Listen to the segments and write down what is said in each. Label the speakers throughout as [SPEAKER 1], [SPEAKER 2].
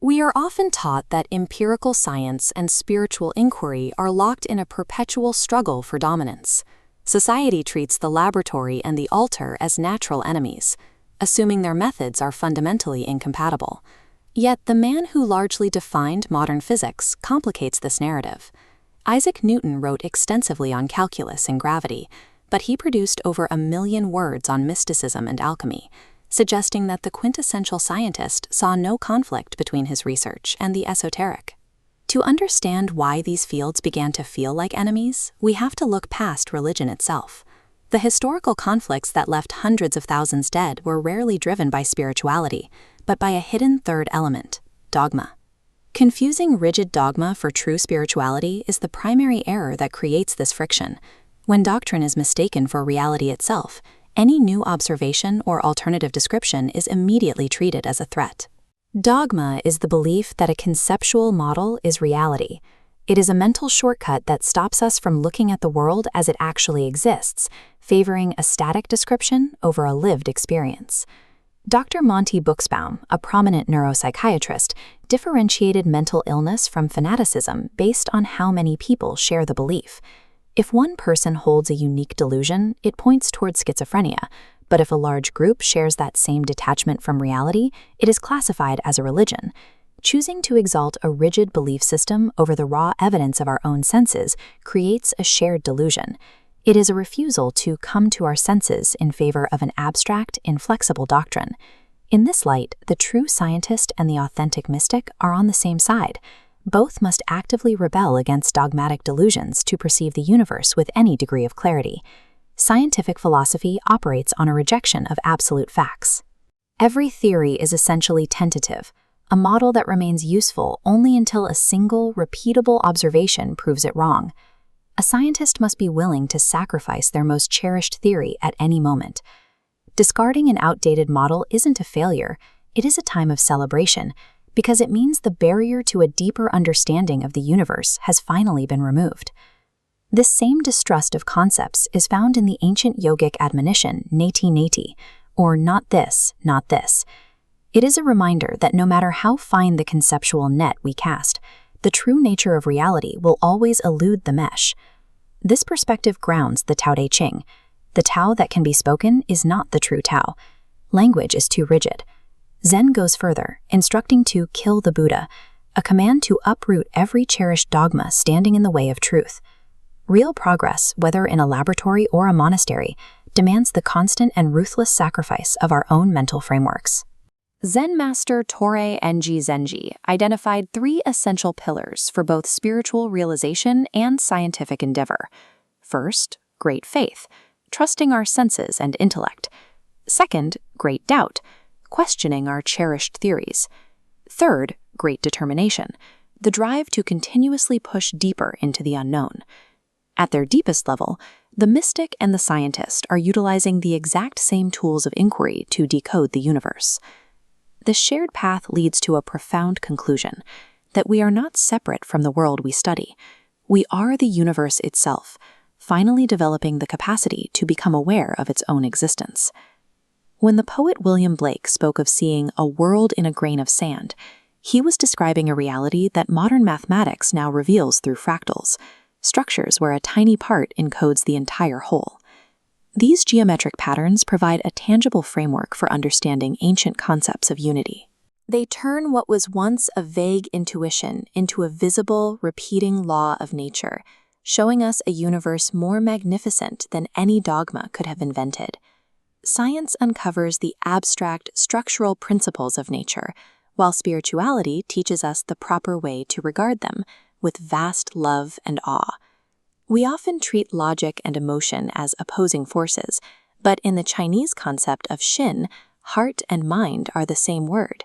[SPEAKER 1] We are often taught that empirical science and spiritual inquiry are locked in a perpetual struggle for dominance. Society treats the laboratory and the altar as natural enemies, assuming their methods are fundamentally incompatible. Yet the man who largely defined modern physics complicates this narrative. Isaac Newton wrote extensively on calculus and gravity, but he produced over 1 million words on mysticism and alchemy, suggesting that the quintessential scientist saw no conflict between his research and the esoteric. To understand why these fields began to feel like enemies, we have to look past religion itself. The historical conflicts that left hundreds of thousands dead were rarely driven by spirituality, but by a hidden third element, dogma. Confusing rigid dogma for true spirituality is the primary error that creates this friction. When doctrine is mistaken for reality itself, any new observation or alternative description is immediately treated as a threat. Dogma is the belief that a conceptual model is reality. It is a mental shortcut that stops us from looking at the world as it actually exists, favoring a static description over a lived experience. Dr. Monty Buxbaum, a prominent neuropsychiatrist, differentiated mental illness from fanaticism based on how many people share the belief. If one person holds a unique delusion, it points towards schizophrenia, but if a large group shares that same detachment from reality, it is classified as a religion. Choosing to exalt a rigid belief system over the raw evidence of our own senses creates a shared delusion. It is a refusal to come to our senses in favor of an abstract, inflexible doctrine. In this light, the true scientist and the authentic mystic are on the same side. Both must actively rebel against dogmatic delusions to perceive the universe with any degree of clarity. Scientific philosophy operates on a rejection of absolute facts. Every theory is essentially tentative, a model that remains useful only until a single, repeatable observation proves it wrong. A scientist must be willing to sacrifice their most cherished theory at any moment. Discarding an outdated model isn't a failure, it is a time of celebration, because it means the barrier to a deeper understanding of the universe has finally been removed. This same distrust of concepts is found in the ancient yogic admonition neti neti, or not this, not this. It is a reminder that no matter how fine the conceptual net we cast, the true nature of reality will always elude the mesh. This perspective grounds the Tao Te Ching. The Tao that can be spoken is not the true Tao. Language is too rigid. Zen goes further, instructing to kill the Buddha, a command to uproot every cherished dogma standing in the way of truth. Real progress, whether in a laboratory or a monastery, demands the constant and ruthless sacrifice of our own mental frameworks. Zen master Torei Enji Zenji identified 3 essential pillars for both spiritual realization and scientific endeavor. First, great faith, trusting our senses and intellect. Second, great doubt, questioning our cherished theories. Third, great determination, the drive to continuously push deeper into the unknown. At their deepest level, the mystic and the scientist are utilizing the exact same tools of inquiry to decode the universe. This shared path leads to a profound conclusion, that we are not separate from the world we study. We are the universe itself, finally developing the capacity to become aware of its own existence. When the poet William Blake spoke of seeing a world in a grain of sand, he was describing a reality that modern mathematics now reveals through fractals, structures where a tiny part encodes the entire whole. These geometric patterns provide a tangible framework for understanding ancient concepts of unity. They turn what was once a vague intuition into a visible, repeating law of nature, showing us a universe more magnificent than any dogma could have invented. Science uncovers the abstract, structural principles of nature, while spirituality teaches us the proper way to regard them, with vast love and awe. We often treat logic and emotion as opposing forces, but in the Chinese concept of Xin, heart and mind are the same word.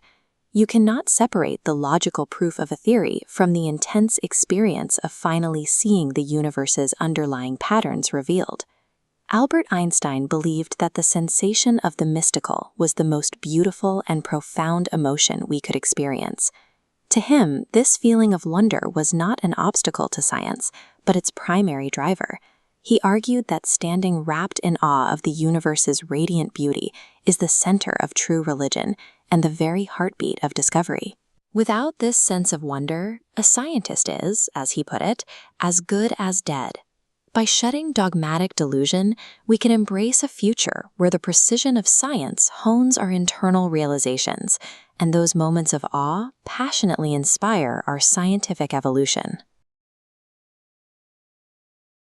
[SPEAKER 1] You cannot separate the logical proof of a theory from the intense experience of finally seeing the universe's underlying patterns revealed. Albert Einstein believed that the sensation of the mystical was the most beautiful and profound emotion we could experience. To him, this feeling of wonder was not an obstacle to science, but its primary driver. He argued that standing wrapped in awe of the universe's radiant beauty is the center of true religion and the very heartbeat of discovery. Without this sense of wonder, a scientist is, as he put it, as good as dead. By shedding dogmatic delusion, we can embrace a future where the precision of science hones our internal realizations, and those moments of awe passionately inspire our scientific evolution.